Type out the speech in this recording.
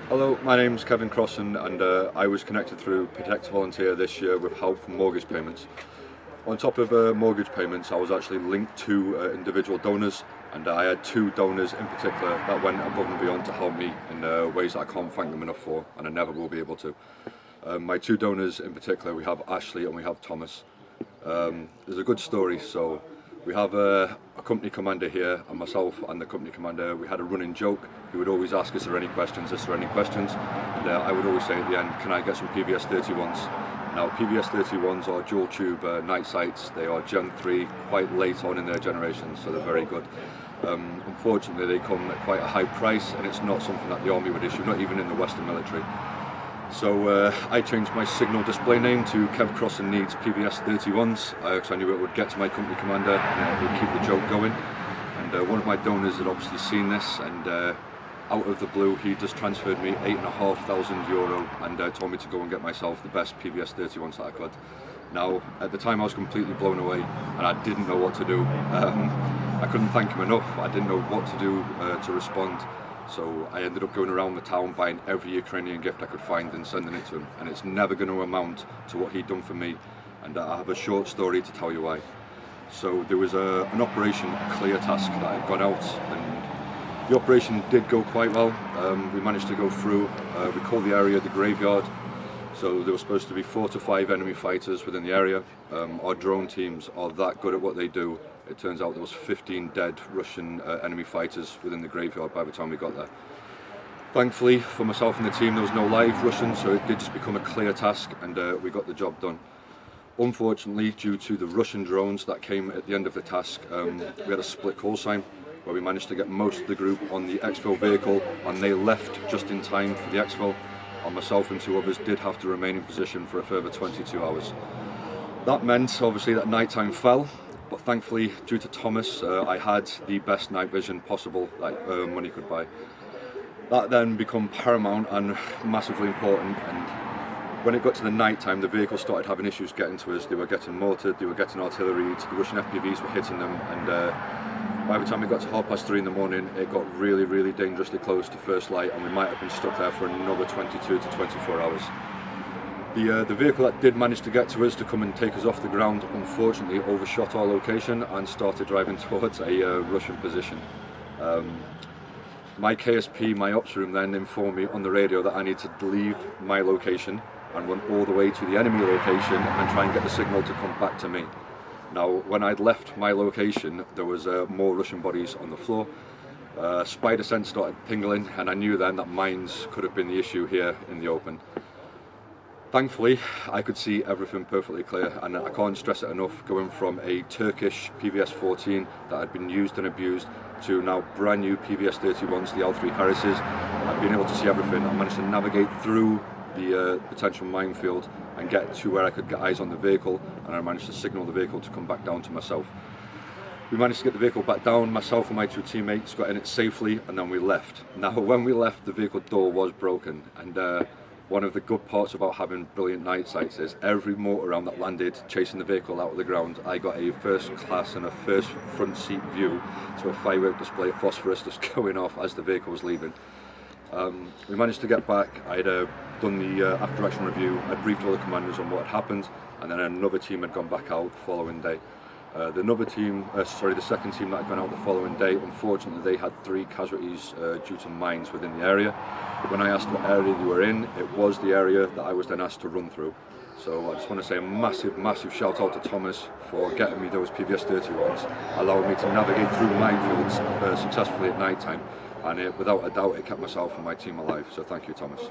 Hello, my name's Kevin Crossan and I was connected through Protect Volunteer this year with help from mortgage payments. On top of mortgage payments, I was actually linked to individual donors, and I had two donors in particular that went above and beyond to help me in ways that I can't thank them enough for, and I never will be able to. My two donors in particular, we have Ashley and we have Thomas. There's a good story. So we have a company commander here, and myself and the company commander, we had a running joke. He would always ask, is there any questions, is there any questions? And I would always say at the end, can I get some PVS 31s? Now PVS 31s are dual tube night sights. They are Gen 3, quite late on in their generation, so they're very good. Unfortunately they come at quite a high price, and it's not something that the army would issue, not even in the Western military. So I changed my signal display name to Kev Crossan Needs PVS 31s because I knew it would get to my company commander and it would keep the joke going. And one of my donors had obviously seen this, and out of the blue he just transferred me €8,500 and told me to go and get myself the best PVS 31s that I could. Now at the time I was completely blown away and I didn't know what to do. I couldn't thank him enough. I didn't know what to do to respond. So I ended up going around the town buying every Ukrainian gift I could find and sending it to him, and it's never going to amount to what he'd done for me, and I have a short story to tell you why. So there was an operation, a clear task that had gone out, and the operation did go quite well. We managed to go through, we called the area the graveyard. So there were supposed to be 4 to 5 enemy fighters within the area. Our drone teams are that good at what they do. It turns out there was 15 dead Russian enemy fighters within the graveyard by the time we got there. Thankfully for myself and the team there was no live Russians, so it did just become a clear task, and we got the job done. Unfortunately, due to the Russian drones that came at the end of the task, we had a split call sign where we managed to get most of the group on the exfil vehicle, and they left just in time for the exfil. And myself and 2 others did have to remain in position for a further 22 hours. That meant obviously that nighttime fell, but thankfully due to Thomas I had the best night vision possible that money could buy. That then became paramount and massively important, and when it got to the night time the vehicle started having issues getting to us. They were getting mortared, they were getting artillery, the Russian FPVs were hitting them, and by the time it got to 3:30 in the morning, it got really dangerously close to first light, and we might have been stuck there for another 22 to 24 hours. The vehicle that did manage to get to us to come and take us off the ground unfortunately overshot our location and started driving towards a Russian position. My KSP, my ops room, then informed me on the radio that I need to leave my location and run all the way to the enemy location and try and get the signal to come back to me. Now, when I'd left my location, there was more Russian bodies on the floor. Spider sense started tingling, and I knew then that mines could have been the issue here in the open. Thankfully, I could see everything perfectly clear, and I can't stress it enough, going from a Turkish PVS 14 that had been used and abused to now brand new PVS 31s, the L3 Harrises. I've been able to see everything. I managed to navigate through the potential minefield and get to where I could get eyes on the vehicle, and I managed to signal the vehicle to come back down to myself. We managed to get the vehicle back down, myself and my 2 teammates got in it safely, and then we left. Now when we left, the vehicle door was broken, and one of the good parts about having brilliant night sights is every mortar round that landed chasing the vehicle out of the ground, I got a first class and a first front seat view to a firework display of phosphorus just going off as the vehicle was leaving. We managed to get back. I had done the after action review, I briefed all the commanders on what had happened, and then another team had gone back out the following day. The second team that had gone out the following day, unfortunately they had 3 casualties due to mines within the area. When I asked what area they were in, it was the area that I was then asked to run through. So I just want to say a massive shout out to Thomas for getting me those PVS 31s, allowing me to navigate through minefields successfully at night time, and without a doubt it kept myself and my team alive, so thank you, Thomas.